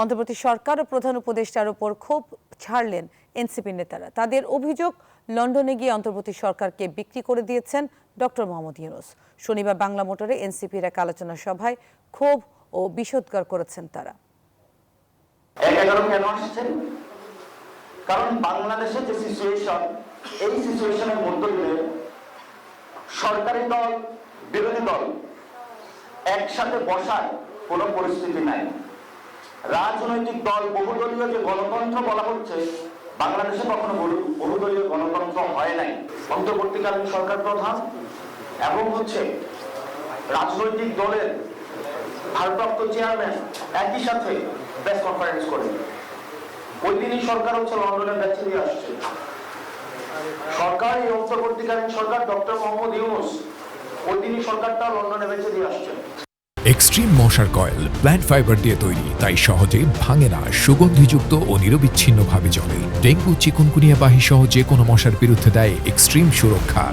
অন্তর্বর্তী সরকার ও প্রধান উপদেষ্টার উপর ক্ষোভ ছাড়লেন এনসিপি নেতারা। তাদের অভিযোগ, লন্ডনে গিয়ে অন্তর্বর্তী সরকারকে বিক্রি করে দিয়েছেন ডক্টর মোহাম্মদ ইউনূস। শনিবার বাংলা মোটরে এনসিপির এক আলোচনা সভায় ক্ষোভ ও বিষোদ্গার করেছেন তারা। কেন আসছেন? কারণ বাংলাদেশের যে সিচুয়েশন, এই সিচুয়েশনের মধ্যে দিয়ে সরকারি দল বিরোধী দল একসাথে বসার কোনো পরিস্থিতি নাই। রাজনৈতিক দল বহুদলীয় যে গণতন্ত্র বলা হচ্ছে, বাংলাদেশে কখনো বহুদলীয় গণতন্ত্র হয় নাই। অন্তর্বর্তীকালীন সরকার প্রধান এবং রাজনৈতিক দলের ভারপ্রাপ্ত চেয়ারম্যান একই সাথে প্রেস কনফারেন্স করে ওই দিনই সরকার লন্ডনে বেঁচে দিয়ে আসছে। সরকার, এই অন্তর্বর্তীকালীন সরকার ডক্টর মোহাম্মদ ইউনূস, ওই দিনই সরকারটা লন্ডনে বেঁচে দিয়ে আসছে। এক্সট্রিম মশার কয়েল প্ল্যান্ট ফাইবার দিয়ে তৈরি, তাই সহজে ভাঙে না, সুগন্ধিযুক্ত ও নিরবিচ্ছিন্নভাবে জ্বলে। ডেঙ্গু, চিকুনগুনিয়া বাহি সহ যে কোনো মশার বিরুদ্ধে দেয় এক্সট্রিম সুরক্ষা।